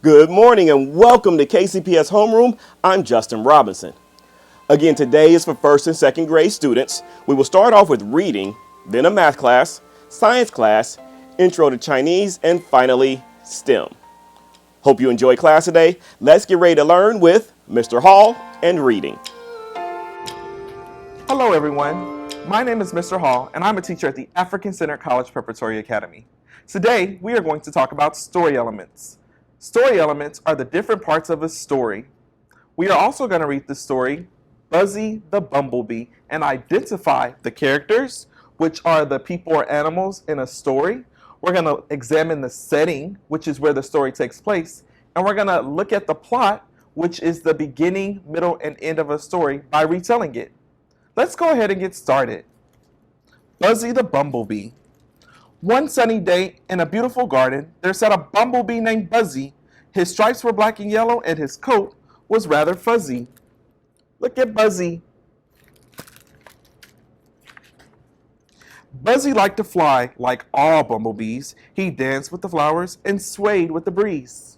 Good morning and welcome to KCPS Homeroom. I'm Justin Robinson. Again, today is for 1st and 2nd grade students. We will start off with reading, then a math class, science class, intro to Chinese, and finally STEM. Hope you enjoy class today. Let's get ready to learn with Mr. Hall and reading. Hello everyone, my name is Mr. Hall and I'm a teacher at the African Center College Preparatory Academy. Today we are going to talk about story elements. Story elements are the different parts of a story. We are also going to read the story Buzzy the Bumblebee and identify the characters, which are the people or animals in a story. We're going to examine the setting, which is where the story takes place, and we're going to look at the plot, which is the beginning, middle, and end of a story by retelling it. Let's go ahead and get started. Buzzy the Bumblebee. One sunny day in a beautiful garden, there sat a bumblebee named Buzzy. His stripes were black and yellow, and his coat was rather fuzzy. Look at Buzzy. Buzzy liked to fly like all bumblebees. He danced with the flowers and swayed with the breeze.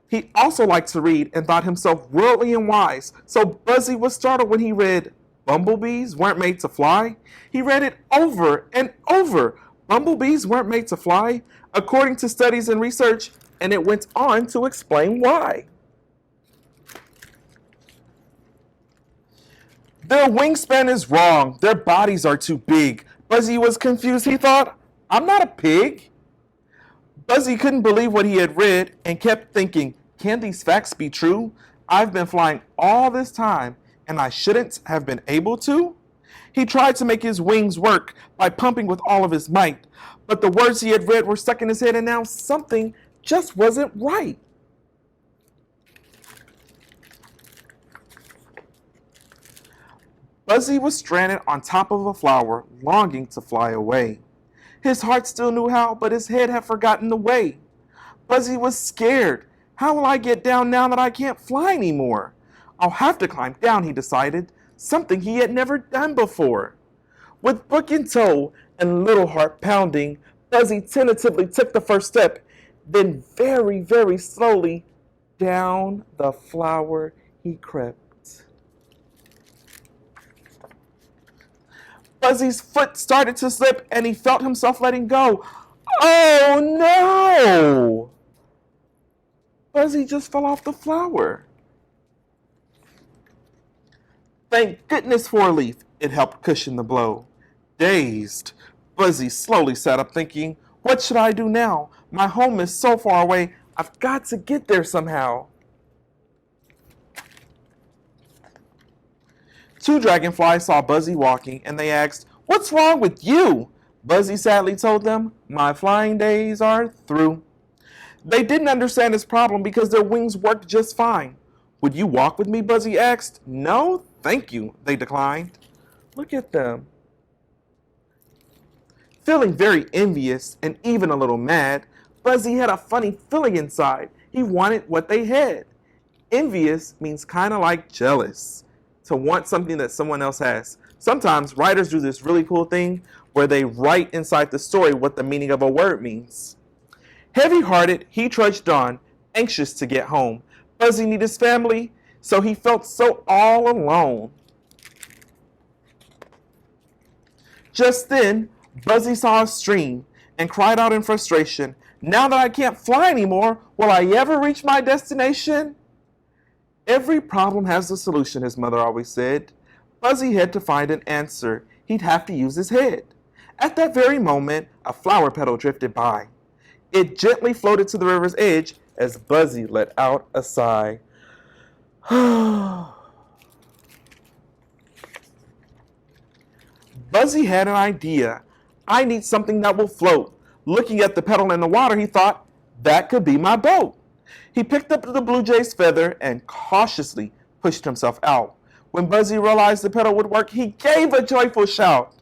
He also liked to read and thought himself worldly and wise. So Buzzy was startled when he read, "Bumblebees weren't made to fly." He read it over and over. Bumblebees weren't made to fly, according to studies and research, and it went on to explain why. Their wingspan is wrong. Their bodies are too big. Buzzy was confused. He thought, I'm not a pig. Buzzy couldn't believe what he had read and kept thinking, can these facts be true? I've been flying all this time and I shouldn't have been able to? He tried to make his wings work by pumping with all of his might, but the words he had read were stuck in his head and now something just wasn't right. Buzzy was stranded on top of a flower, longing to fly away. His heart still knew how, but his head had forgotten the way. Buzzy was scared. How will I get down now that I can't fly anymore? I'll have to climb down, he decided, something he had never done before. With book in tow and little heart pounding, Buzzy tentatively took the first step, then very, very slowly down the flower he crept. Buzzy's foot started to slip and he felt himself letting go. Oh no! Buzzy just fell off the flower. Thank goodness for a leaf. It helped cushion the blow. Dazed, Buzzy slowly sat up thinking, what should I do now? My home is so far away. I've got to get there somehow. Two dragonflies saw Buzzy walking and they asked, what's wrong with you? Buzzy sadly told them, my flying days are through. They didn't understand his problem because their wings worked just fine. Would you walk with me? Buzzy asked. No, thank you, they declined. Look at them. Feeling very envious and even a little mad, Buzzy had a funny feeling inside. He wanted what they had. Envious means kind of like jealous, to want something that someone else has. Sometimes writers do this really cool thing where they write inside the story what the meaning of a word means. Heavy-hearted, he trudged on, anxious to get home. Buzzy needed his family, so he felt so all alone. Just then, Buzzy saw a stream and cried out in frustration, now that I can't fly anymore, will I ever reach my destination? Every problem has a solution, his mother always said. Buzzy had to find an answer. He'd have to use his head. At that very moment, a flower petal drifted by. It gently floated to the river's edge as Buzzy let out a sigh. Buzzy had an idea. I need something that will float. Looking at the petal in the water, he thought, that could be my boat. He picked up the blue jay's feather and cautiously pushed himself out. When Buzzy realized the petal would work, he gave a joyful shout.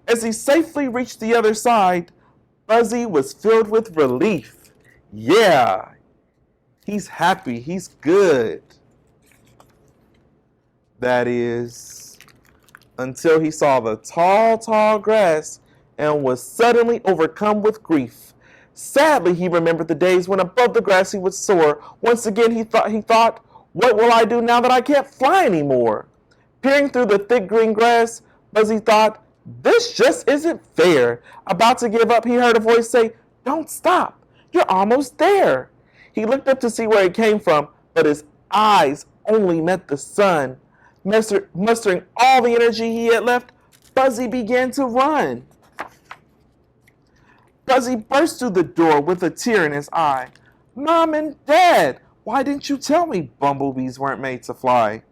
As he safely reached the other side, Buzzy was filled with relief. Yeah, he's happy, he's good. That is, until he saw the tall, tall grass and was suddenly overcome with grief. Sadly, he remembered the days when above the grass he would soar. Once again, he thought, what will I do now that I can't fly anymore? Peering through the thick green grass, Buzzy thought, this just isn't fair. About to give up, he heard a voice say, don't stop. You're almost there. He looked up to see where it came from, but his eyes only met the sun. Mustering all the energy he had left, Buzzy began to run. Buzzy burst through the door with a tear in his eye. Mom and Dad, why didn't you tell me bumblebees weren't made to fly?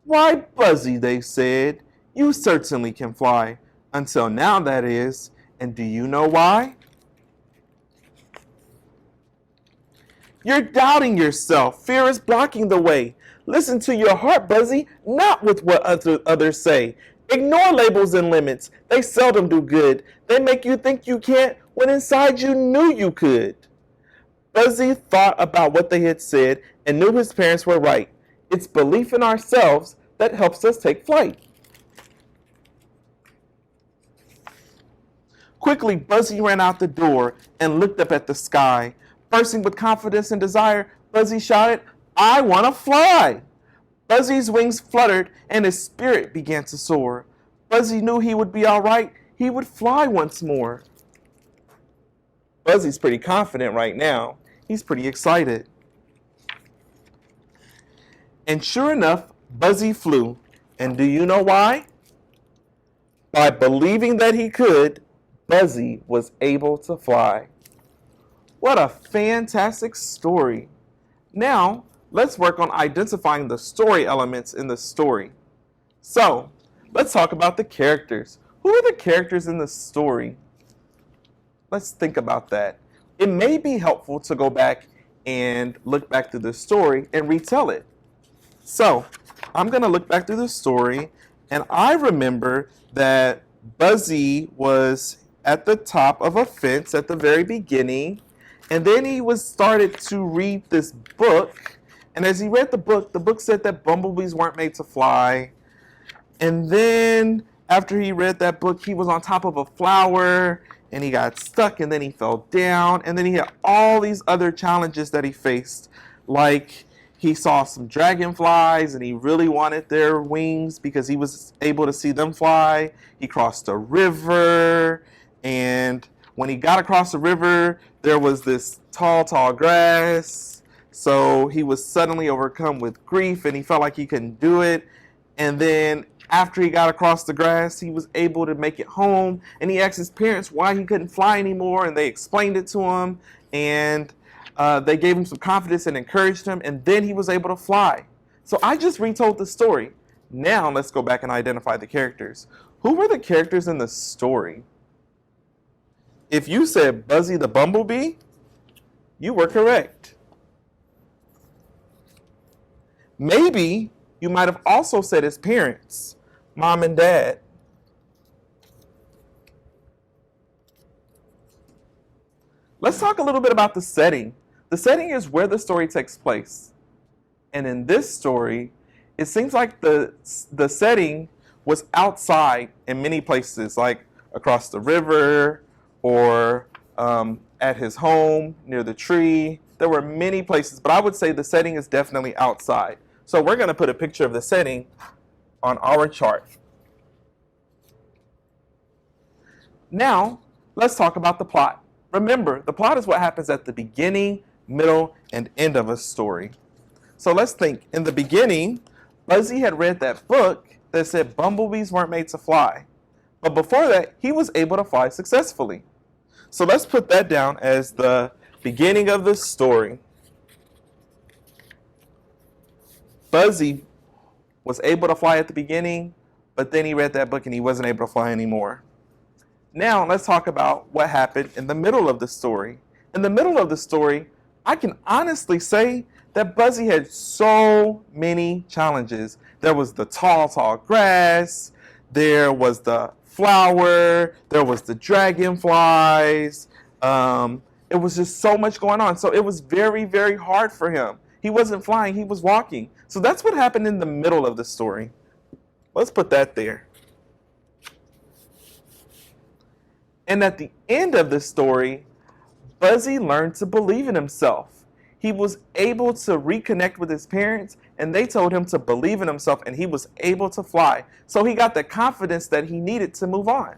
Why, Buzzy, they said, you certainly can fly. Until now, that is. And do you know why? You're doubting yourself. Fear is blocking the way. Listen to your heart, Buzzy, not with what others say. Ignore labels and limits. They seldom do good. They make you think you can't when inside you knew you could. Buzzy thought about what they had said and knew his parents were right. It's belief in ourselves that helps us take flight. Quickly, Buzzy ran out the door and looked up at the sky. Bursting with confidence and desire, Buzzy shouted, I want to fly! Buzzy's wings fluttered and his spirit began to soar. Buzzy knew he would be all right. He would fly once more. Buzzy's pretty confident right now. He's pretty excited. And sure enough, Buzzy flew. And do you know why? By believing that he could, Buzzy was able to fly. What a fantastic story. Now, let's work on identifying the story elements in the story. So, let's talk about the characters. Who are the characters in the story? Let's think about that. It may be helpful to go back and look back through the story and retell it. So, I'm going to look back through the story, and I remember that Buzzy was at the top of a fence at the very beginning, and then he started to read this book. And as he read the book said that bumblebees weren't made to fly. And then after he read that book, he was on top of a flower and he got stuck and then he fell down. And then he had all these other challenges that he faced. Like he saw some dragonflies and he really wanted their wings because he was able to see them fly. He crossed a river, and when he got across the river, there was this tall grass. So he was suddenly overcome with grief and he felt like he couldn't do it. And then after he got across the grass, he was able to make it home. And he asked his parents why he couldn't fly anymore. And they explained it to him. And they gave him some confidence and encouraged him. And then he was able to fly. So I just retold the story. Now let's go back and identify the characters. Who were the characters in the story? If you said Buzzy the Bumblebee, you were correct. Maybe you might have also said his parents, Mom and Dad. Let's talk a little bit about the setting. The setting is where the story takes place. And in this story, it seems like the setting was outside in many places, like across the river or at his home near the tree. There were many places, but I would say the setting is definitely outside. So we're going to put a picture of the setting on our chart. Now, let's talk about the plot. Remember, the plot is what happens at the beginning, middle, and end of a story. So let's think. In the beginning, Buzzy had read that book that said bumblebees weren't made to fly. But before that, he was able to fly successfully. So let's put that down as the beginning of the story. Buzzy was able to fly at the beginning, but then he read that book and he wasn't able to fly anymore. Now let's talk about what happened in the middle of the story. In the middle of the story, I can honestly say that Buzzy had so many challenges. There was the tall grass, there was the flower, there was the dragonflies. It was just so much going on. So it was very, very hard for him. He wasn't flying, he was walking. So that's what happened in the middle of the story. Let's put that there. And at the end of the story, Buzzy learned to believe in himself. He was able to reconnect with his parents, and they told him to believe in himself, and he was able to fly. So he got the confidence that he needed to move on.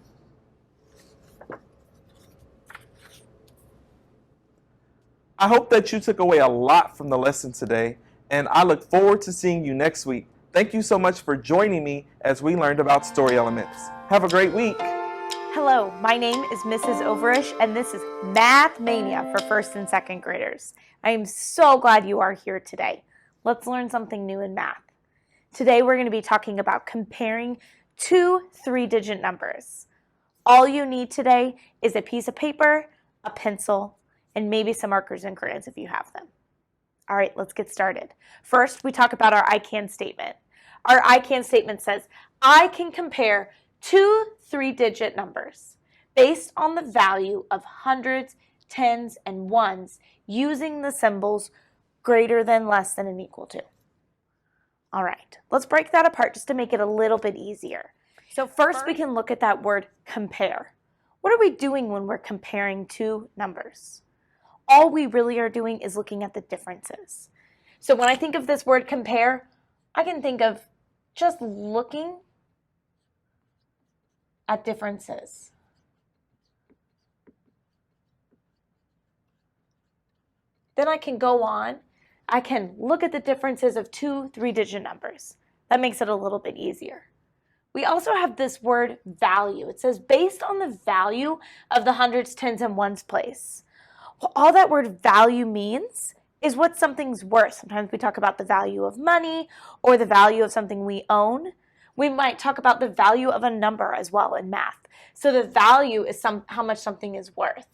I hope that you took away a lot from the lesson today, and I look forward to seeing you next week. Thank you so much for joining me as we learned about story elements. Have a great week. Hello, my name is Mrs. Overish, and this is Math Mania for 1st and 2nd graders. I am so glad you are here today. Let's learn something new in math. Today we're going to be talking about comparing two 3-digit numbers. All you need today is a piece of paper, a pencil, and maybe some markers and crayons if you have them. All right, let's get started. First, we talk about our I can statement. Our I can statement says, I can compare two 3-digit numbers based on the value of hundreds, tens, and ones using the symbols greater than, less than, and equal to. All right, let's break that apart just to make it a little bit easier. So first we can look at that word compare. What are we doing when we're comparing two numbers? All we really are doing is looking at the differences. So when I think of this word compare, I can think of just looking at differences. Then I can go on. I can look at the differences of two 3-digit numbers. That makes it a little bit easier. We also have this word value. It says based on the value of the hundreds, tens, and ones place. Well, all that word value means is what something's worth. Sometimes we talk about the value of money or the value of something we own. We might talk about the value of a number as well in math. So the value is how much something is worth.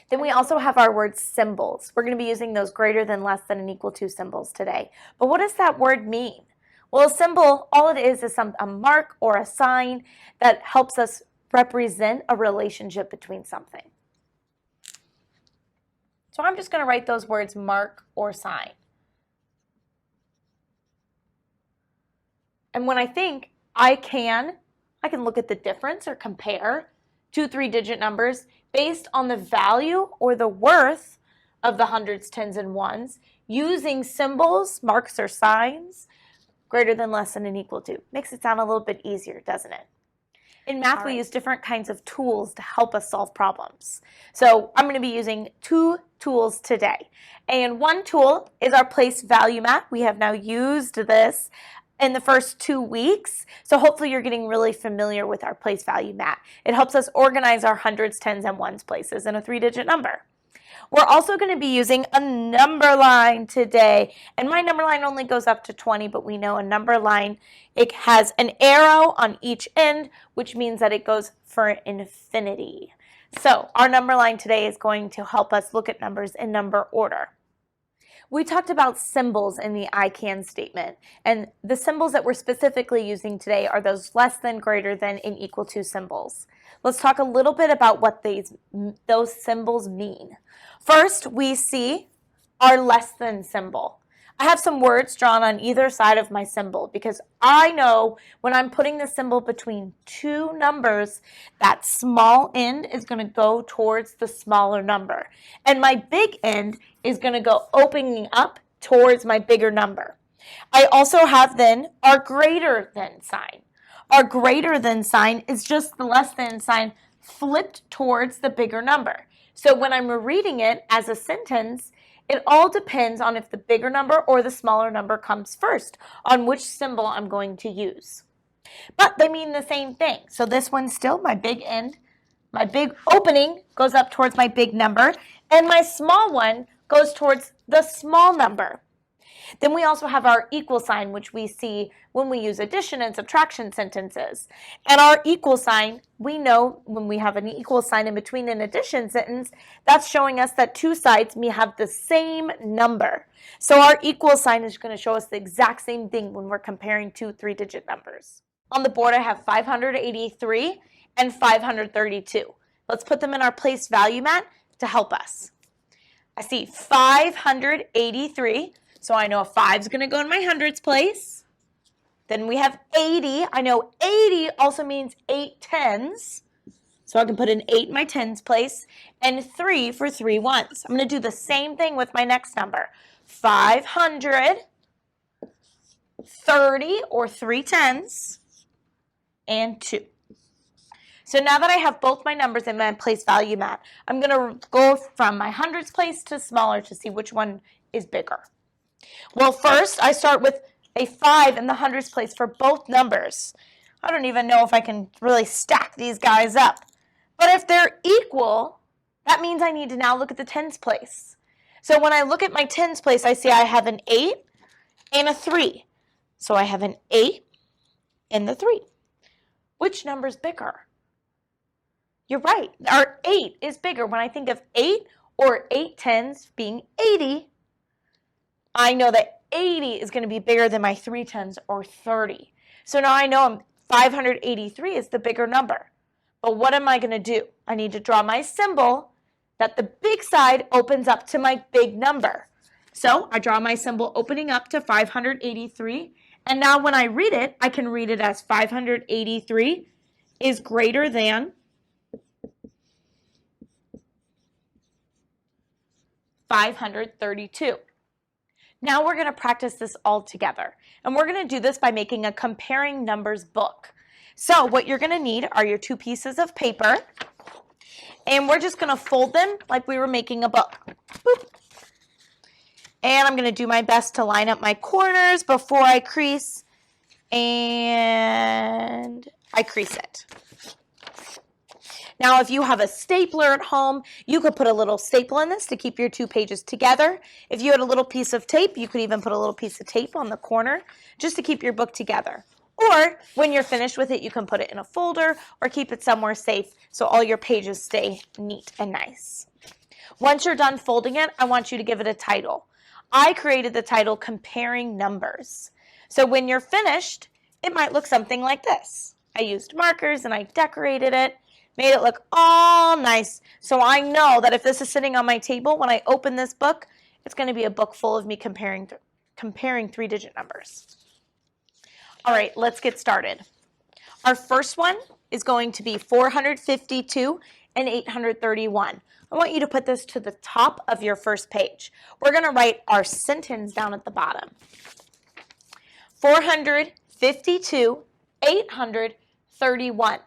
Then we also have our word symbols. We're going to be using those greater than, less than, and equal to symbols today. But what does that word mean? Well, a symbol, all it is a mark or a sign that helps us represent a relationship between something. So I'm just going to write those words mark or sign. And when I think I can look at the difference or compare two 3-digit numbers based on the value or the worth of the hundreds, tens, and ones using symbols, marks, or signs greater than, less than, and equal to. Makes it sound a little bit easier, doesn't it? In math, we use different kinds of tools to help us solve problems. So I'm going to be using two tools today. And one tool is our place value mat. We have now used this in the first 2 weeks. So hopefully you're getting really familiar with our place value mat. It helps us organize our hundreds, tens, and ones places in a 3-digit number. We're also going to be using a number line today. And my number line only goes up to 20, but we know a number line, it has an arrow on each end, which means that it goes for infinity. So our number line today is going to help us look at numbers in number order. We talked about symbols in the I can statement, and the symbols that we're specifically using today are those less than, greater than, and equal to symbols. Let's talk a little bit about what those symbols mean. First, we see our less than symbol. I have some words drawn on either side of my symbol because I know when I'm putting the symbol between two numbers, that small end is going to go towards the smaller number. And my big end is going to go opening up towards my bigger number. I also have then our greater than sign. Our greater than sign is just the less than sign flipped towards the bigger number. So when I'm reading it as a sentence, it all depends on if the bigger number or the smaller number comes first, on which symbol I'm going to use. But they mean the same thing. So this one's still my big end. My big opening goes up towards my big number, and my small one goes towards the small number. Then we also have our equal sign, which we see when we use addition and subtraction sentences. And our equal sign, we know when we have an equal sign in between an addition sentence, that's showing us that two sides may have the same number. So our equal sign is going to show us the exact same thing when we're comparing two 3-digit numbers. On the board, I have 583 and 532. Let's put them in our place value mat to help us. I see 583, so I know a 5 is going to go in my hundreds place. Then we have 80. I know 80 also means 8 tens, so I can put an 8 in my tens place, and 3 for 3 ones. I'm going to do the same thing with my next number. 530, or 3 tens, and 2. So now that I have both my numbers in my place value mat, I'm going to go from my hundreds place to smaller to see which one is bigger. Well, first I start with a 5 in the hundreds place for both numbers. I don't even know if I can really stack these guys up. But if they're equal, that means I need to now look at the tens place. So when I look at my tens place, I see I have an 8 and a 3. So I have an 8 and the 3. Which number is bigger? You're right. Our 8 is bigger. When I think of 8 or 8 tens being 80, I know that 80 is going to be bigger than my 3 tens or 30. So now I know 583 is the bigger number. But what am I going to do? I need to draw my symbol that the big side opens up to my big number. So I draw my symbol opening up to 583. And now when I read it, I can read it as 583 is greater than 532. Now we're going to practice this all together. And we're going to do this by making a comparing numbers book. So what you're going to need are your 2 pieces of paper. And we're just going to fold them like we were making a book. Boop. And I'm going to do my best to line up my corners before I crease. And I crease it. Now, if you have a stapler at home, you could put a little staple in this to keep your 2 pages together. If you had a little piece of tape, you could even put a little piece of tape on the corner just to keep your book together. Or when you're finished with it, you can put it in a folder or keep it somewhere safe so all your pages stay neat and nice. Once you're done folding it, I want you to give it a title. I created the title Comparing Numbers. So when you're finished, it might look something like this. I used markers and I decorated it. Made it look all nice. So I know that if this is sitting on my table, when I open this book, it's going to be a book full of me comparing 3-digit numbers. All right, let's get started. Our first one is going to be 452 and 831. I want you to put this to the top of your first page. We're going to write our sentence down at the bottom. 452, 831.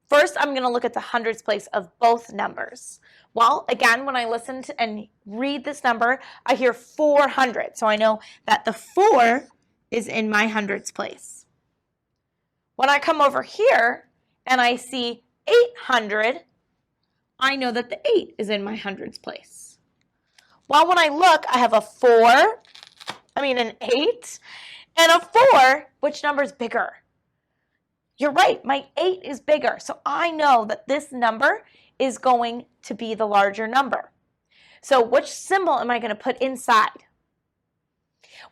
First, I'm going to look at the hundreds place of both numbers. Well, again, when I listen to and read this number, I hear 400. So I know that the 4 is in my hundreds place. When I come over here and I see 800, I know that the 8 is in my hundreds place. Well, when I look, I have an 8 and a 4. Which number is bigger? You're right, my 8 is bigger. So I know that this number is going to be the larger number. So which symbol am I going to put inside?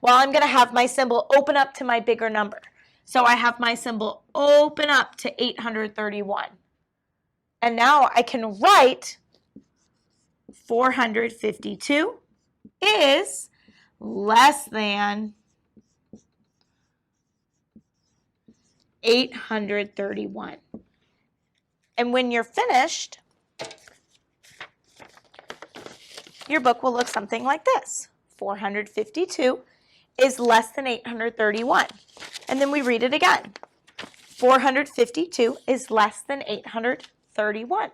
Well, I'm going to have my symbol open up to my bigger number. So I have my symbol open up to 831. And now I can write 452 is less than 831. And when you're finished, your book will look something like this. 452 is less than 831. And then we read it again. 452 is less than 831.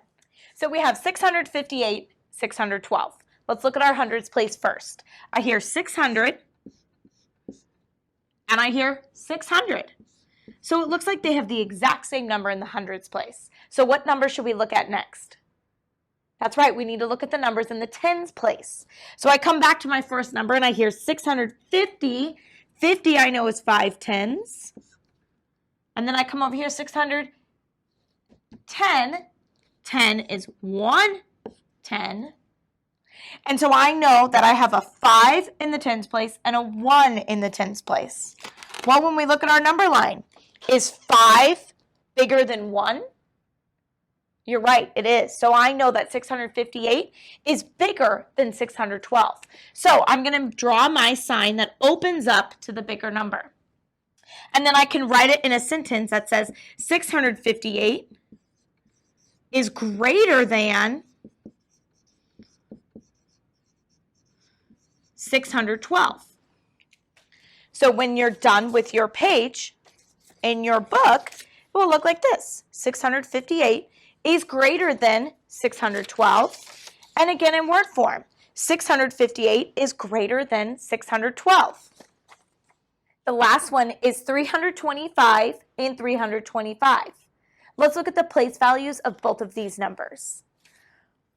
So we have 658, 612. Let's look at our hundreds place first. I hear 600 and I hear 600. So it looks like they have the exact same number in the hundreds place. So what number should we look at next? That's right, we need to look at the numbers in the tens place. So I come back to my first number and I hear 650. 50 I know is 5 tens. And then I come over here, 610. 10 is 1 10. And so I know that I have a 5 in the tens place and a 1 in the tens place. Well, when we look at our number line, is 5 bigger than 1? You're right, it is. So I know that 658 is bigger than 612. So I'm going to draw my sign that opens up to the bigger number. And then I can write it in a sentence that says 658 is greater than 612. So when you're done with your page in your book, it will look like this. 658 is greater than 612. And again in word form, 658 is greater than 612. The last one is 325 and 325. Let's look at the place values of both of these numbers.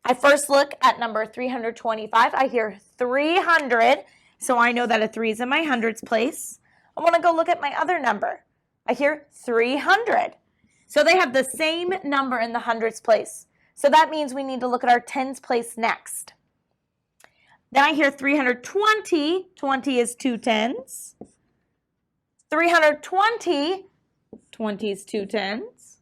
I first look at number 325. I hear 300, so I know that a 3 is in my hundreds place. I want to go look at my other number. I hear 300. So they have the same number in the hundreds place. So that means we need to look at our tens place next. Then I hear 320. 20 is 2 tens. 320. 20 is 2 tens.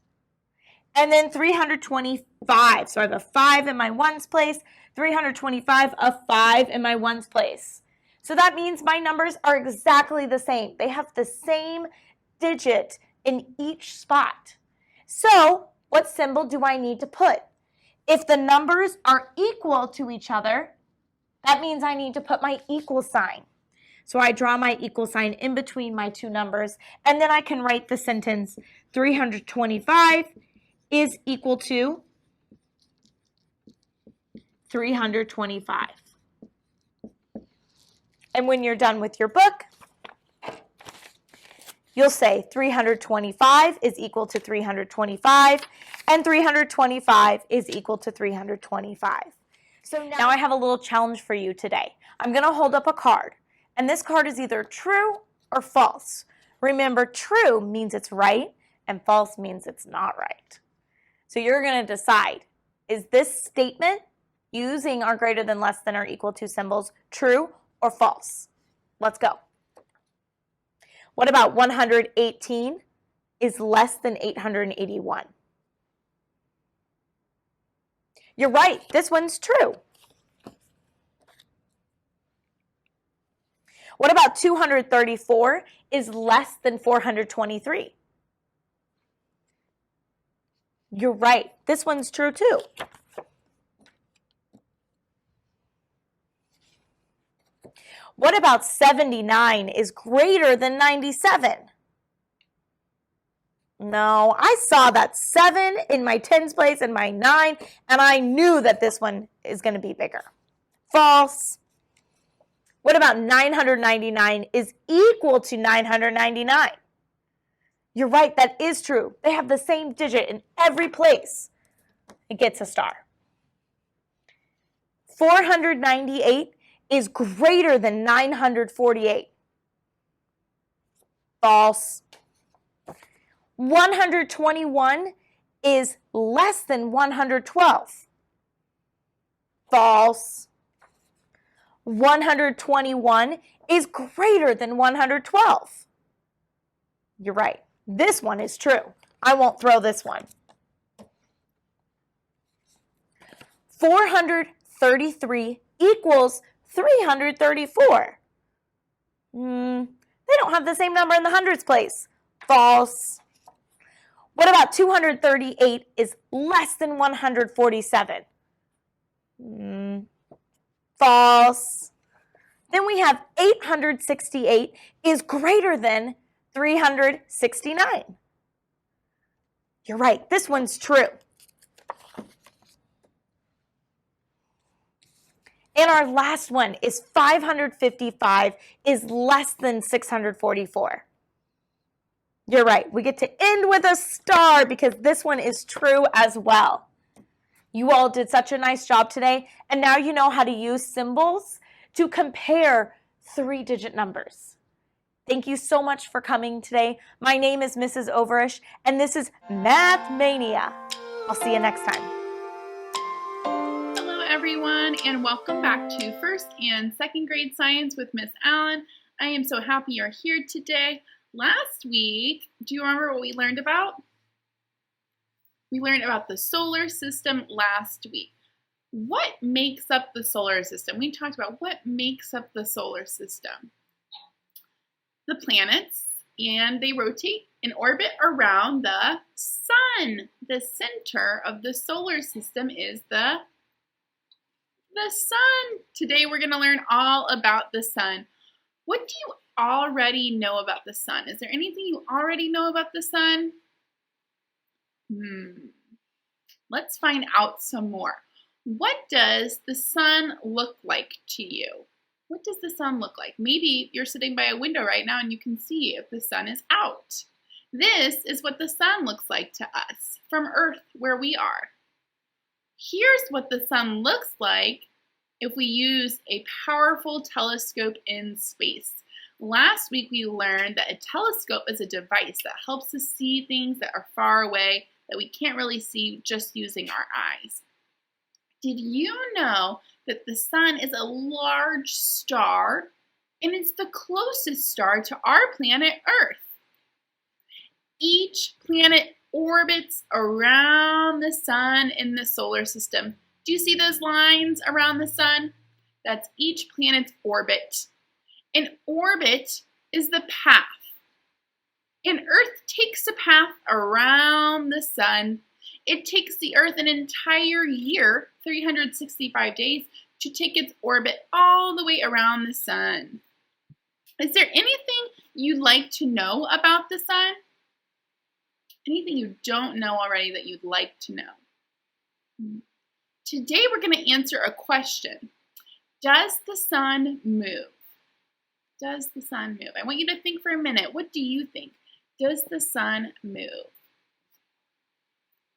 And then 325. So I have a 5 in my ones place. 325, a 5 in my ones place. So that means my numbers are exactly the same. They have the same digit in each spot. So what symbol do I need to put? If the numbers are equal to each other, that means I need to put my equal sign. So I draw my equal sign in between my two numbers, and then I can write the sentence 325 is equal to 325. And when you're done with your book, you'll say 325 is equal to 325, and 325 is equal to 325. So now I have a little challenge for you today. I'm going to hold up a card, and this card is either true or false. Remember, true means it's right, and false means it's not right. So you're going to decide, is this statement using our greater than, less than, or equal to symbols true or false? Let's go. What about 118 is less than 881? You're right, this one's true. What about 234 is less than 423? You're right, this one's true too. What about 79 is greater than 97? No, I saw that 7 in my tens place and my 9, and I knew that this one is going to be bigger. False. What about 999 is equal to 999? You're right, that is true. They have the same digit in every place. It gets a star. 498 is greater than 948. False. 121 is less than 112. False. 121 is greater than 112. You're right. This one is true. I won't throw this one. 433 equals 334. They don't have the same number in the hundreds place. False. What about 238 is less than 147? False. Then we have 868 is greater than 369. You're right, this one's true. And our last one is 555 is less than 644. You're right, we get to end with a star because this one is true as well. You all did such a nice job today, and now you know how to use symbols to compare three-digit numbers. Thank you so much for coming today. My name is Mrs. Overish, and this is Math Mania. I'll see you next time. Hello everyone, and welcome back to 1st and 2nd grade science with Miss Allen. I am so happy you're here today. Last week, do you remember what we learned about? We learned about the solar system last week. What makes up the solar system? We talked about what makes up the solar system. The planets, and they rotate in orbit around the sun. The center of the solar system is the sun. Today we're going to learn all about the sun. What do you already know about the sun? Is there anything you already know about the sun? Let's find out some more. What does the sun look like to you? What does the sun look like? Maybe you're sitting by a window right now and you can see if the sun is out. This is what the sun looks like to us from Earth where we are. Here's what the sun looks like if we use a powerful telescope in space. Last week we learned that a telescope is a device that helps us see things that are far away that we can't really see just using our eyes. Did you know that the sun is a large star and it's the closest star to our planet Earth? Each planet orbits around the sun in the solar system. Do you see those lines around the sun? That's each planet's orbit. An orbit is the path. And Earth takes a path around the sun. It takes the Earth an entire year, 365 days, to take its orbit all the way around the sun. Is there anything you'd like to know about the sun? Anything you don't know already that you'd like to know? Today we're going to answer a question. Does the sun move? Does the sun move? I want you to think for a minute. What do you think? Does the sun move?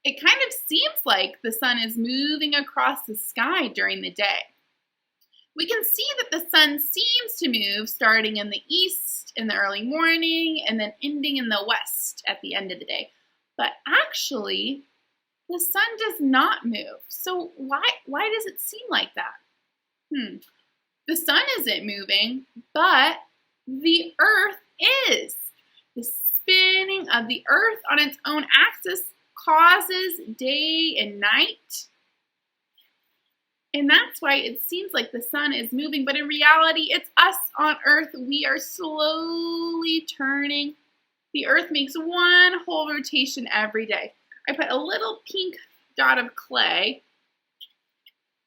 It kind of seems like the sun is moving across the sky during the day. We can see that the sun seems to move starting in the east in the early morning and then ending in the west at the end of the day. But actually, the sun does not move. So why does it seem like that? The sun isn't moving, but the Earth is. The spinning of the Earth on its own axis causes day and night. And that's why it seems like the sun is moving, but in reality, it's us on Earth. We are slowly turning. The Earth makes one whole rotation every day. I put a little pink dot of clay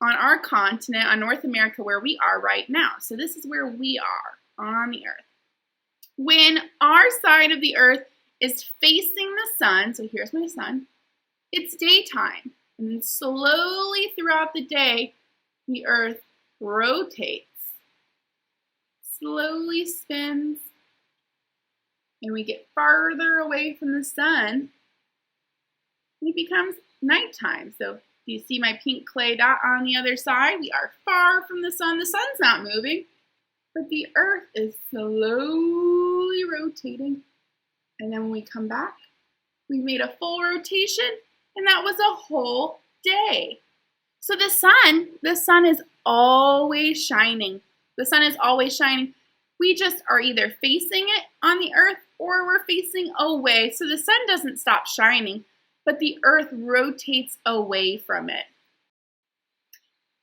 on our continent, on North America, where we are right now. So this is where we are on the Earth. When our side of the Earth is facing the sun, so here's my sun, it's daytime. And then slowly throughout the day, the Earth rotates, slowly spins, and we get farther away from the sun, and it becomes nighttime. So you see my pink clay dot on the other side? We are far from the sun. The sun's not moving, but the Earth is slowly rotating. And then when we come back, we made a full rotation, and that was a whole day. So the sun is always shining. The sun is always shining. We just are either facing it on the Earth or we're facing away. So the sun doesn't stop shining, but the Earth rotates away from it.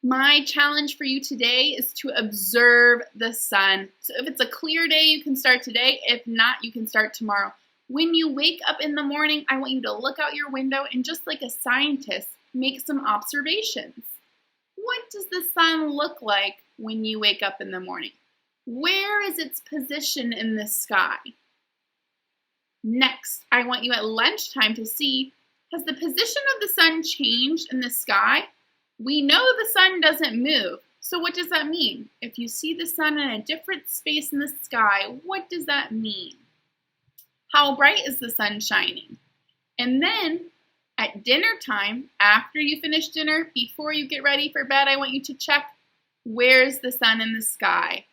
My challenge for you today is to observe the sun. So if it's a clear day, you can start today. If not, you can start tomorrow. When you wake up in the morning, I want you to look out your window and just like a scientist, make some observations. What does the sun look like when you wake up in the morning? Where is its position in the sky? Next, I want you at lunchtime to see, has the position of the sun changed in the sky? We know the sun doesn't move. So what does that mean? If you see the sun in a different space in the sky, what does that mean? How bright is the sun shining? And then at dinner time, after you finish dinner, before you get ready for bed, I want you to check, where's the sun in the sky?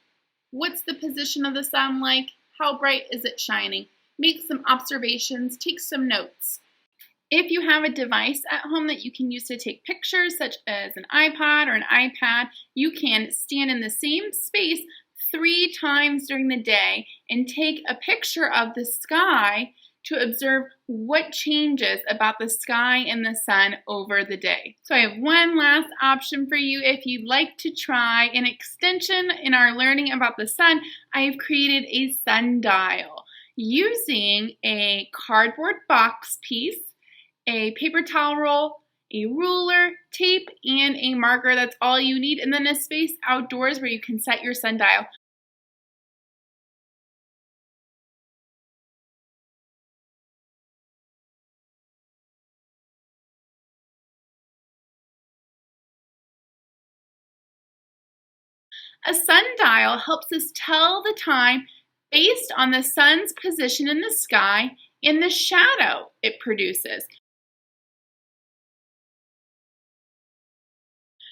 What's the position of the sun like? How bright is it shining? Make some observations, take some notes. If you have a device at home that you can use to take pictures, such as an iPod or an iPad, you can stand in the same space 3 times during the day and take a picture of the sky to observe what changes about the sky and the sun over the day. So I have one last option for you if you'd like to try an extension in our learning about the sun. I have created a sundial using a cardboard box piece, a paper towel roll, a ruler, tape, and a marker. That's all you need, and then a space outdoors where you can set your sundial. A sundial helps us tell the time based on the sun's position in the sky and the shadow it produces.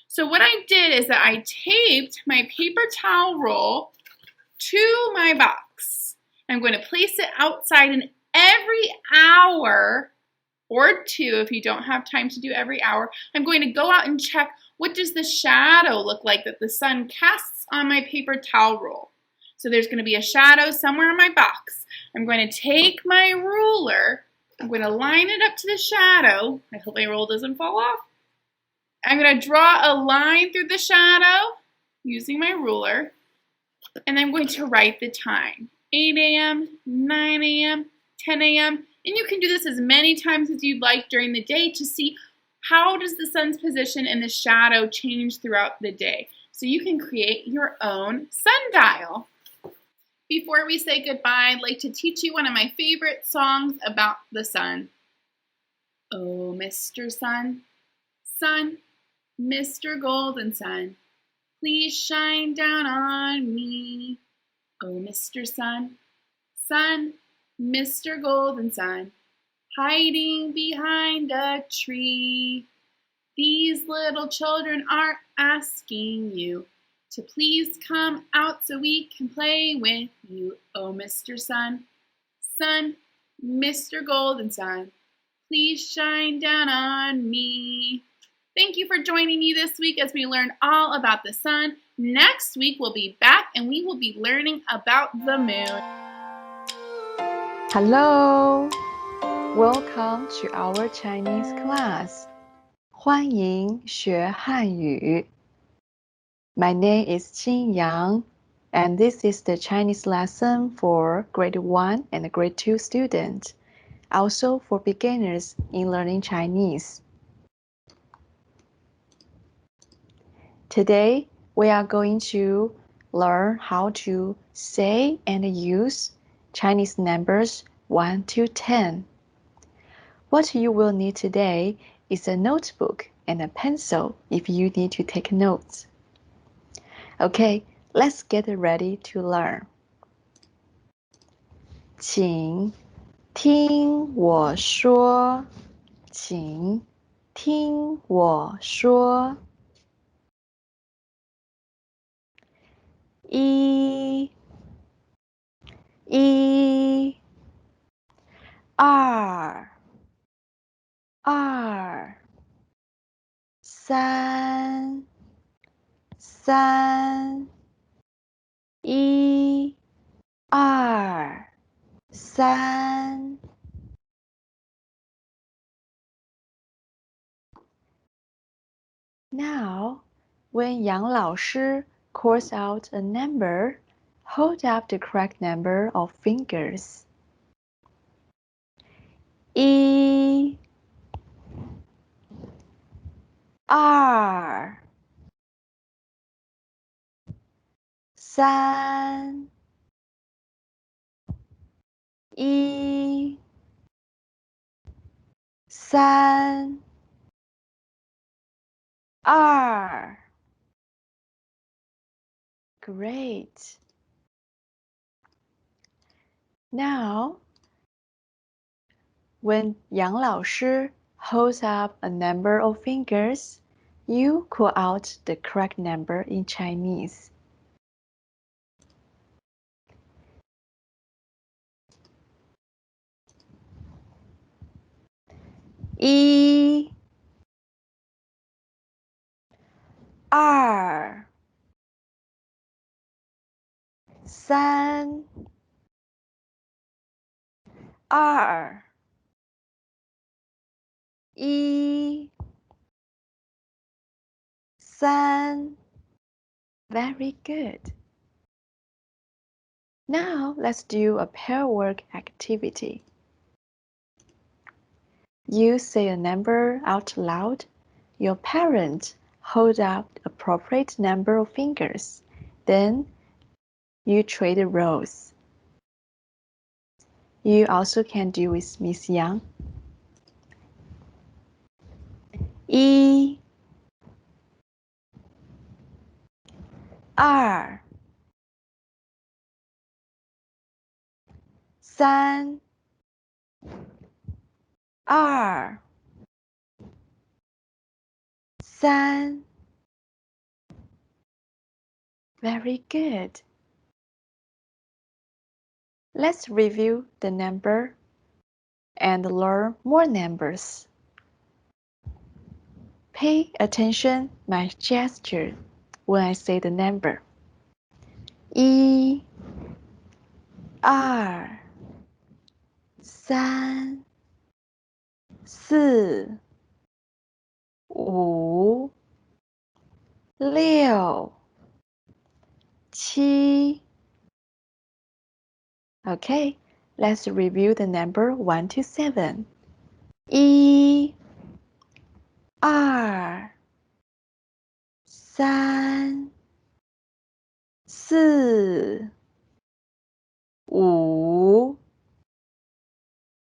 So what I did is that I taped my paper towel roll to my box. I'm going to place it outside, and every hour or two, if you don't have time to do every hour, I'm going to go out and check what does the shadow look like that the sun casts on my paper towel roll. So there's going to be a shadow somewhere in my box. I'm going to take my ruler, I'm going to line it up to the shadow. I hope my roll doesn't fall off. I'm going to draw a line through the shadow using my ruler, and I'm going to write the time. 8 a.m., 9 a.m., 10 a.m., and you can do this as many times as you'd like during the day to see how does the sun's position and the shadow change throughout the day. So you can create your own sundial. Before we say goodbye, I'd like to teach you one of my favorite songs about the sun. Oh, Mr. Sun, Sun, Mr. Golden Sun, please shine down on me. Oh, Mr. Sun, Sun, Mr. Golden Sun, hiding behind a tree. These little children are asking you to please come out so we can play with you. Oh, Mr. Sun, Sun, Mr. Golden Sun, please shine down on me. Thank you for joining me this week as we learn all about the sun. Next week we'll be back and we will be learning about the moon. Hello, welcome to our Chinese class. 欢迎学汉语. My name is Qin Yang, and this is the Chinese lesson for grade 1 and grade 2 students, also for beginners in learning Chinese. Today, we are going to learn how to say and use Chinese numbers 1 to 10. What you will need today is a notebook and a pencil if you need to take notes. Okay, let's get ready to learn. 请听我说，请听我说。一，二，三，一，二，三。Now, when Yang 老师 calls out a number, hold up the correct number of fingers. 一，二，三，一，三，二。Great. Now, when Yang 老师 holds up a number of fingers, you call out the correct number in Chinese. 一，二，三，二一三 Very good. Now let's do a pair work activity. You say a number out loud. Your parent hold up appropriate number of fingers. Then you trade roles. You also can do with Miss Yang. 一二三二三 Very good. Let's review the number and learn more numbers. Pay attention my gesture when I say the number. 一二三四五六七 Okay, let's review the number 1 to 7. 一二三四五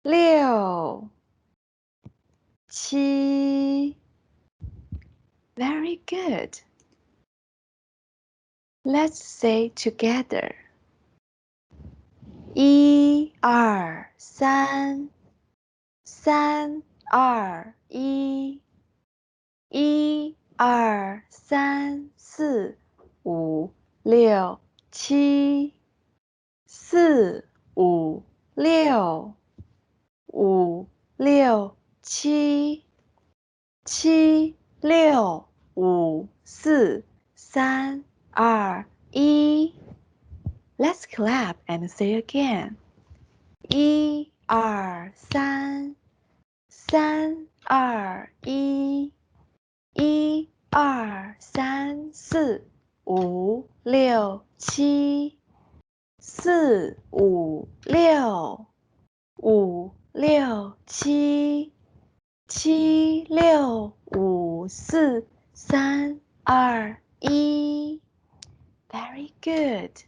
六七 Very good. Let's say together. 一二三三二一一二三四五六七四五六五六七七六五四三二一 Let's clap and say again. 一二三三二一一二三四五六七四五六五六七七六五四三二一 Very good.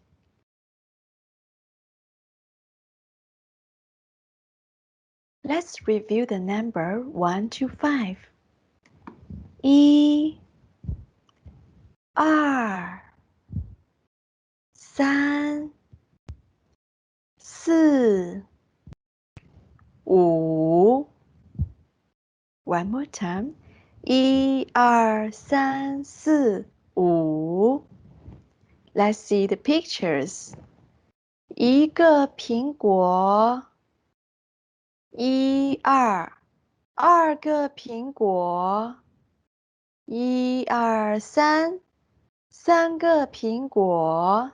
Let's review the number 1 to 5. 一二三四五 One more time. 一二三四五 Let's see the pictures. 一个苹果一二个苹果一二三个苹果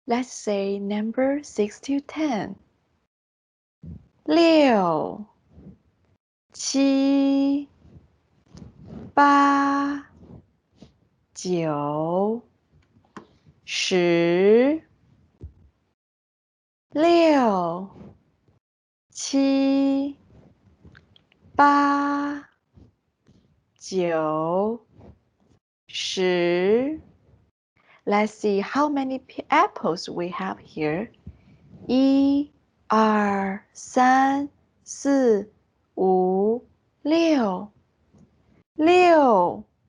Let's say number 6 to 10. 六七八九十六七八九十 Let's see how many apples we have here. 一二三四五六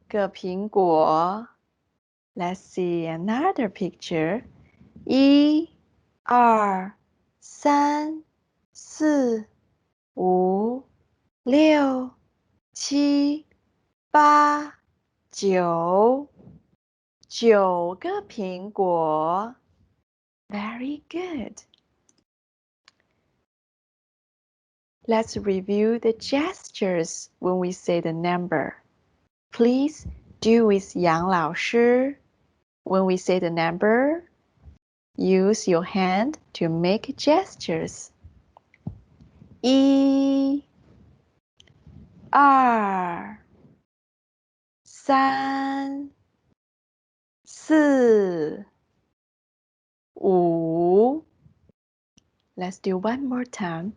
个苹果 Let's see another picture. 一二三四五六七八九个苹果 Very good. Let's review the gestures when we say the number. Please do with Yang 老师 When we say the number, use your hand to make gestures. 1、2、3、4、5。Let's do one more time.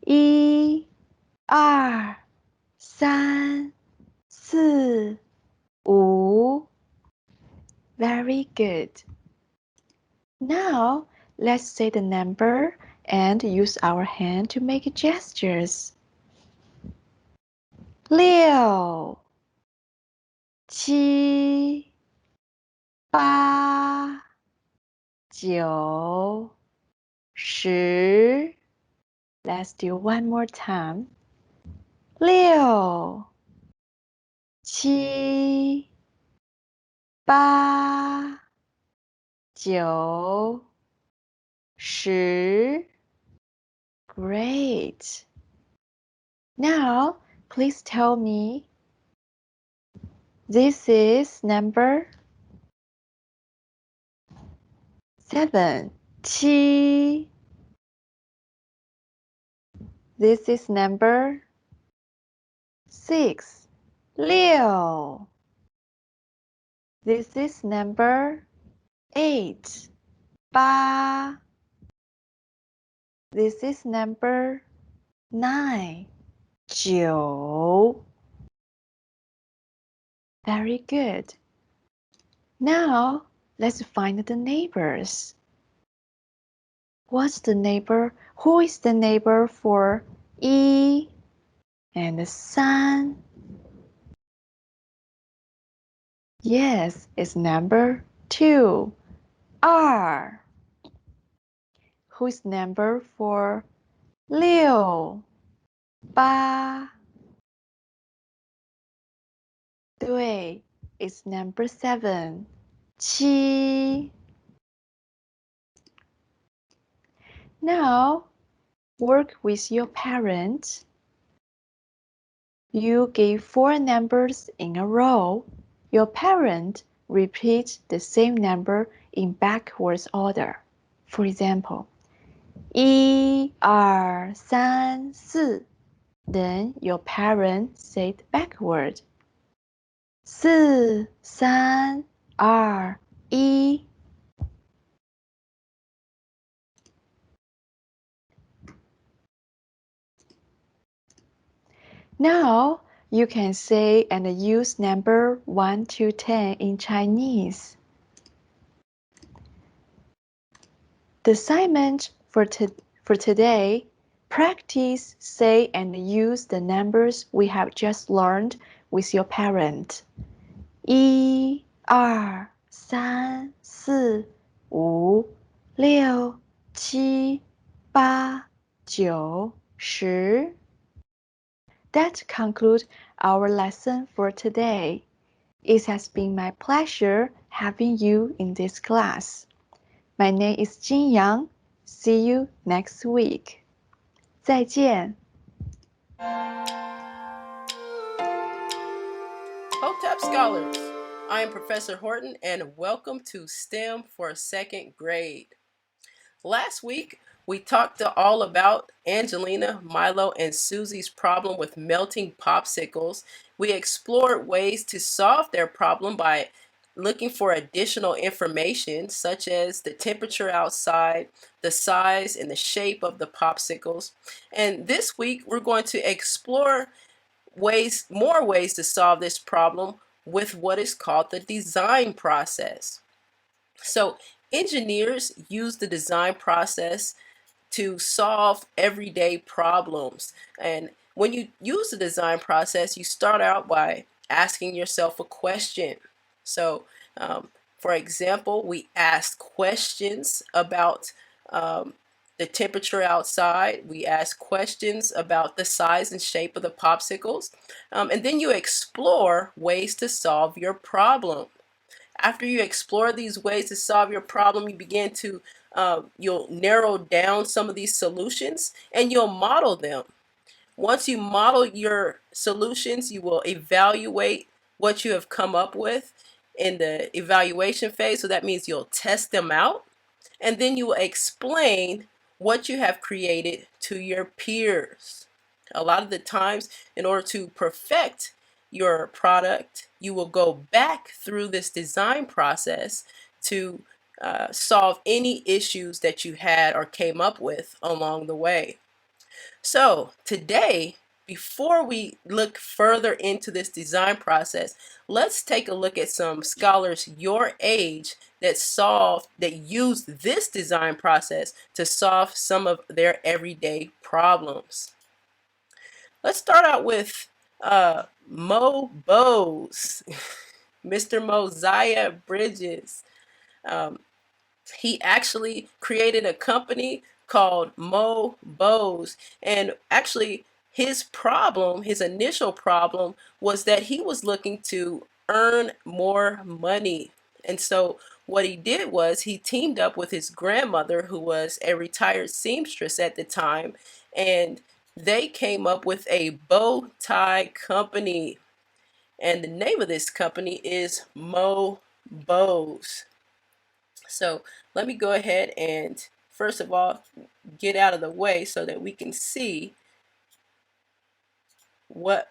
1、2、3、4、5。Very good. Now, let's say the number and use our hand to make gestures. 6、7、8、9、10。Let's do one more time. 6、7、8、9、10。Great. Now, please tell me, this is number 7, 7. This is number 6, 6. This is number 8, 8. This is number 9, 9. Very good. Now, let's find the neighbors. What's the neighbor? Who is the neighbor for 1 and 3? Yes, it's number 2, 2. Who is number for 6、8? 对, it's number 7, 7. Now, work with your parents. You give 4 numbers in a row. Your parent repeats the same number in backwards order. For example, 1、2、3、4. Then your parent said backward. 4、3、2、1. Now, you can say and use number 1 to 10 in Chinese. The assignment for today, practice, say, and use the numbers we have just learned with your parent. 1、2、3、4、5、6、7、8、9、10. That concludes our lesson for today. It has been my pleasure having you in this class. My name is Jin Yang. See you next week. 再见. Hotep Scholars, I am Professor Horton and welcome to STEM for 2nd grade. Last week, we talked all about Angelina, Milo, and Susie's problem with melting popsicles. We explored ways to solve their problem by looking for additional information such as the temperature outside, the size and the shape of the popsicles. And this week, we're going to explore more ways to solve this problem with what is called the design process. So engineers use the design process to solve everyday problems. And when you use the design process, you start out by asking yourself a question. So for example, we asked questions about the temperature outside. We ask questions about the size and shape of the popsicles. And then you explore ways to solve your problem. After you explore these ways to solve your problem, you begin to, you'll narrow down some of these solutions and you'll model them. Once you model your solutions, you will evaluate what you have come up with. in the evaluation phase. So that means you'll test them out, and then you will explain what you have created to your peers. A lot of the times, in order to perfect your product, you will go back through this design process to solve any issues that you had or came up with along the way. So today, before we look further into this design process, let's take a look at some scholars your age that used this design process to solve some of their everyday problems. Let's start out with Mo Bose, Mr. Mosiah Bridges. He actually created a company called Mo Bose, and actually his initial problem was that he was looking to earn more money. And so what he did was he teamed up with his grandmother, who was a retired seamstress at the time, and they came up with a bow tie company. And the name of this company is Mo Bose. So let me go ahead and first of all get out of the way so that we can see what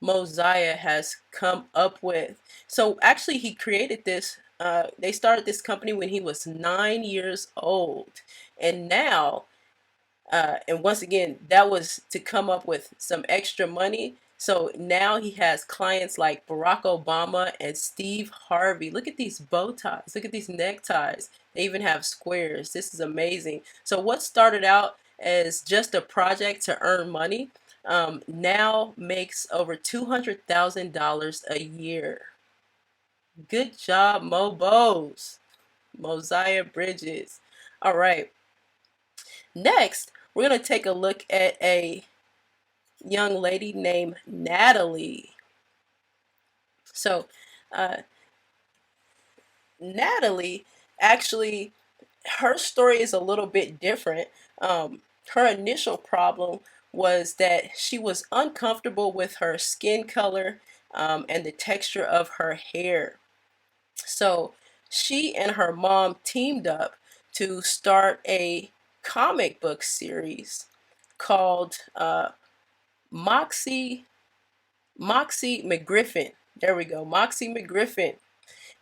Mosiah has come up with. So actually he created this, they started this company when he was 9 years old. And now, and once again, that was to come up with some extra money. So now he has clients like Barack Obama and Steve Harvey. Look at these bow ties. Look at these neckties. They even have squares. This is amazing. So what started out as just a project to earn money now makes over $200,000 a year. Good job, Mo Bose. Mosiah Bridges. All right. Next, we're going to take a look at a young lady named Natalie. So, Natalie, actually, her story is a little bit different. Her initial problem was that she was uncomfortable with her skin color and the texture of her hair. So she and her mom teamed up to start a comic book series called Moxie McGriffin. There we go, Moxie McGriffin.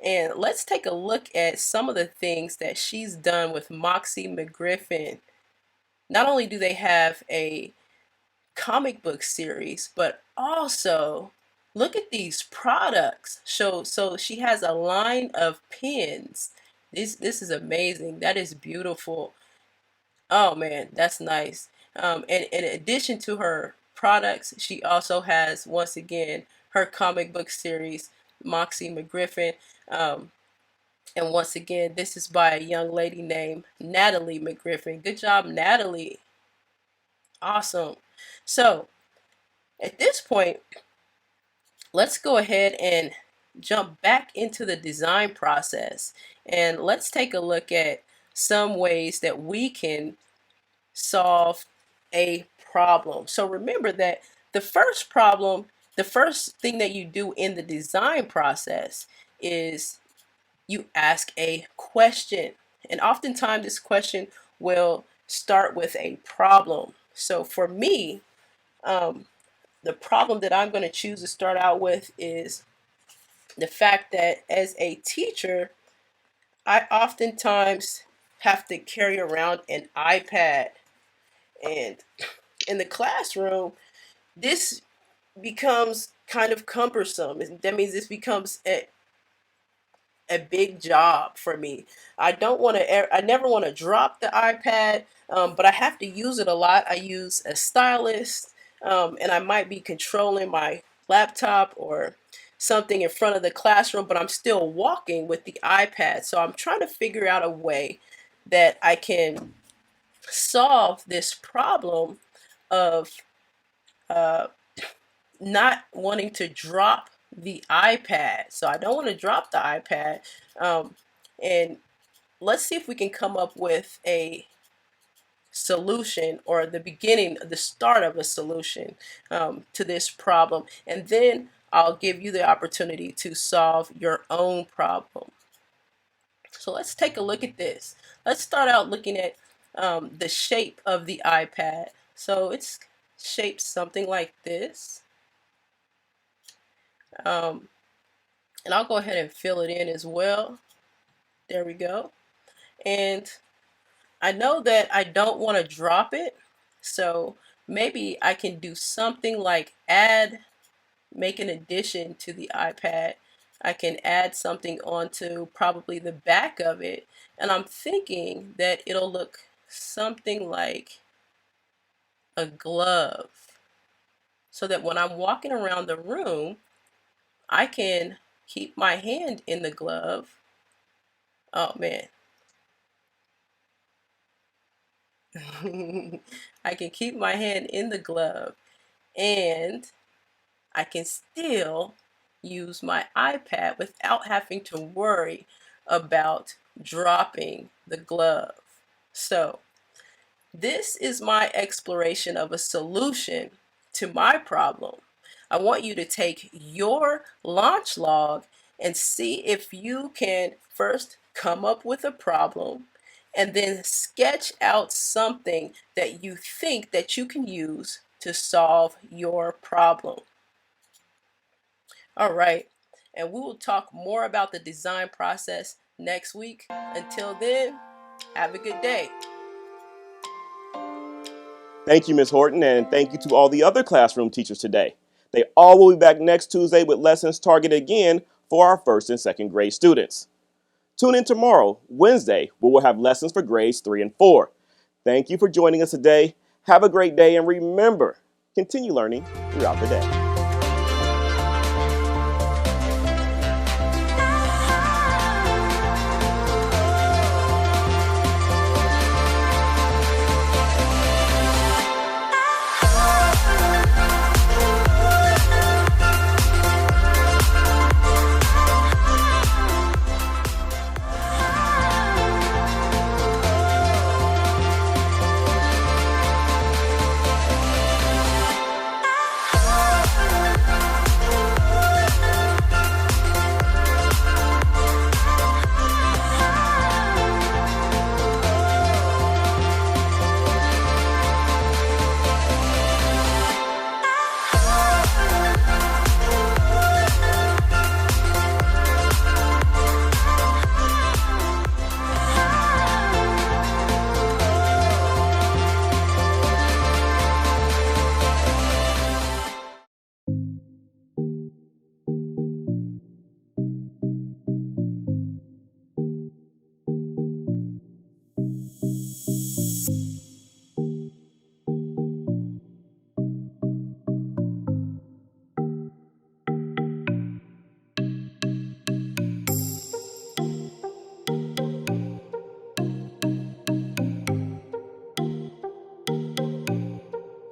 And let's take a look at some of the things that she's done with Moxie McGriffin. Not only do they have a comic book series, but also look at these products. So she has a line of pins. This is amazing. That is beautiful. Oh man, that's nice. And in addition to her products, she also has, once again, her comic book series, Moxie McGriffin. And once again, this is by a young lady named Natalie McGriffin. Good job, Natalie. Awesome. So at this point, let's go ahead and jump back into the design process. And let's take a look at some ways that we can solve a problem. So remember that the first thing that you do in the design process is you ask a question. And oftentimes this question will start with a problem. So for me, the problem that I'm going to choose to start out with is the fact that as a teacher, I oftentimes have to carry around an iPad. And in the classroom, this becomes kind of cumbersome. That means this becomes a big job for me. I never want to drop the iPad, but I have to use it a lot. I use a stylus, and I might be controlling my laptop or something in front of the classroom, but I'm still walking with the iPad. So I'm trying to figure out a way that I can solve this problem of not wanting to drop the iPad. So I don't want to drop the iPad. And let's see if we can come up with a solution, or the start of a solution to this problem. And then I'll give you the opportunity to solve your own problem. So let's take a look at this. Let's start out looking at the shape of the iPad. So it's shaped something like this. And I'll go ahead and fill it in as well. There we go. And I know that I don't want to drop it, so maybe I can do something like make an addition to the iPad. I can add something onto probably the back of it, and I'm thinking that it'll look something like a glove, so that when I'm walking around the room, I can keep my hand in the glove. Oh man. I can keep my hand in the glove and I can still use my iPad without having to worry about dropping the glove. So this is my exploration of a solution to my problem. I want you to take your launch log and see if you can first come up with a problem and then sketch out something that you think that you can use to solve your problem. All right, and we will talk more about the design process next week. Until then, have a good day. Thank you, Ms. Horton, and thank you to all the other classroom teachers today. They all will be back next Tuesday with lessons targeted again for our 1st and 2nd grade students. Tune in tomorrow, Wednesday, where we'll have lessons for grades 3 and 4. Thank you for joining us today. Have a great day, and remember, continue learning throughout the day.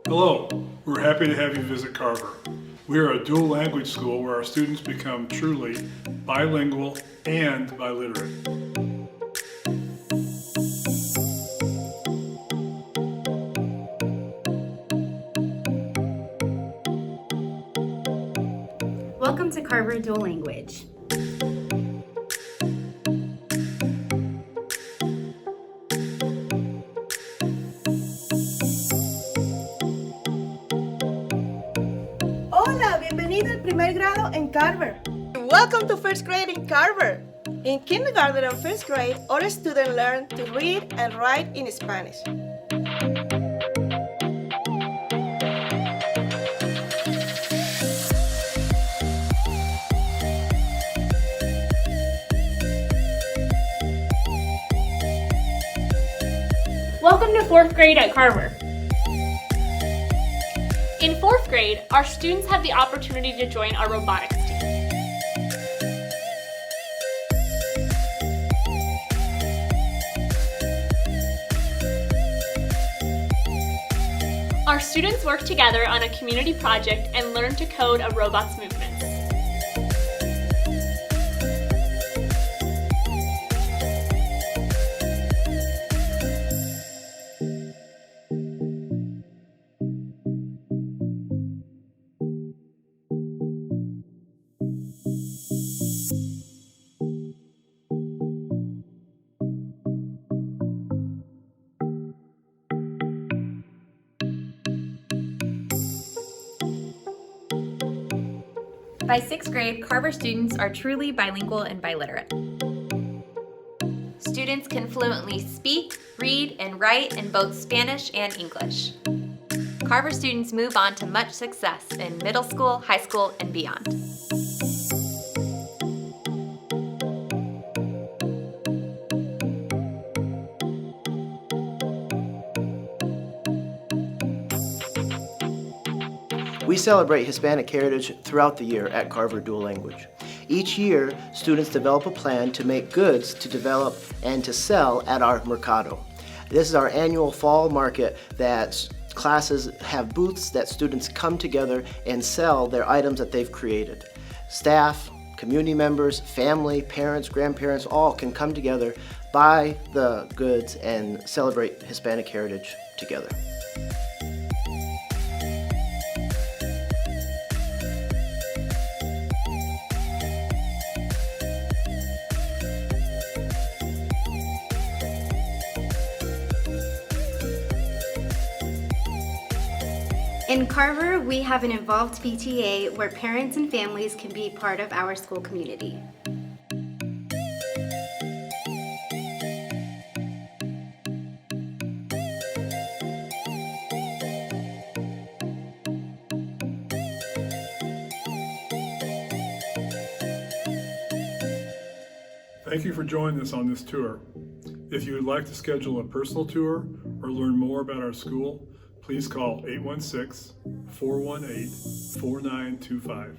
Hello, we're happy to have you visit Carver. We are a dual language school where our students become truly bilingual and biliterate. Welcome to Carver Dual Language. Hola, bienvenido al primer grado en Carver. Welcome to first grade in Carver. In kindergarten and first grade, all students learn to read and write in Spanish. Welcome to 4th grade at Carver. In 4th grade, our students have the opportunity to join our robotics team. Our students work together on a community project and learn to code a robot's movements. By 6th grade, Carver students are truly bilingual and biliterate. Students can fluently speak, read, and write in both Spanish and English. Carver students move on to much success in middle school, high school, and beyond. We celebrate Hispanic heritage throughout the year at Carver Dual Language. Each year, students develop a plan to make goods to develop and to sell at our mercado. This is our annual fall market that classes have booths that students come together and sell their items that they've created. Staff, community members, family, parents, grandparents, all can come together, buy the goods, and celebrate Hispanic heritage together. In Carver, we have an involved PTA where parents and families can be part of our school community. Thank you for joining us on this tour. If you would like to schedule a personal tour or learn more about our school, please call 816-418-4925.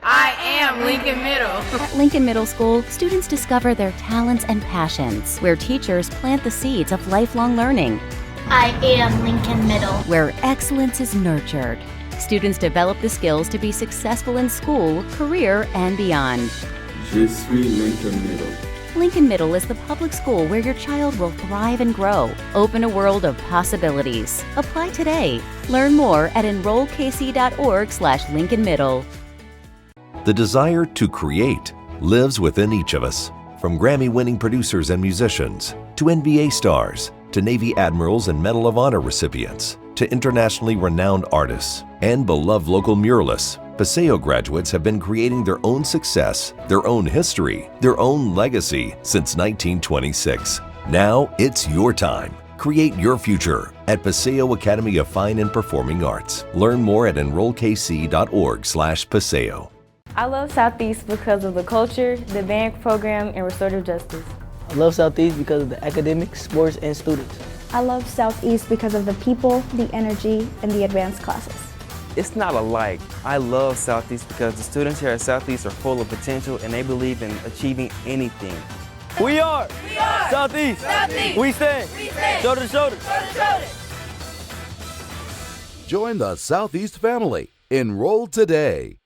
I am Lincoln Middle. At Lincoln Middle School, students discover their talents and passions, where teachers plant the seeds of lifelong learning. I am Lincoln Middle. Where excellence is nurtured. Students develop the skills to be successful in school, career, and beyond. Je suis Lincoln Middle. Lincoln Middle is the public school where your child will thrive and grow. Open a world of possibilities. Apply today. Learn more at enrollkc.org/Lincoln Middle. The desire to create lives within each of us. From Grammy-winning producers and musicians, to NBA stars, to Navy admirals and Medal of Honor recipients, to internationally renowned artists, and beloved local muralists, Paseo graduates have been creating their own success, their own history, their own legacy since 1926. Now it's your time. Create your future at Paseo Academy of Fine and Performing Arts. Learn more at enrollkc.org/Paseo. I love Southeast because of the culture, the band program, and restorative justice. I love Southeast because of the academics, sports, and students. I love Southeast because of the people, the energy, and the advanced classes. It's not alike. I love Southeast because the students here at Southeast are full of potential and they believe in achieving anything. We are Southeast. Southeast. We stand shoulder to shoulder. Join the Southeast family. Enroll today.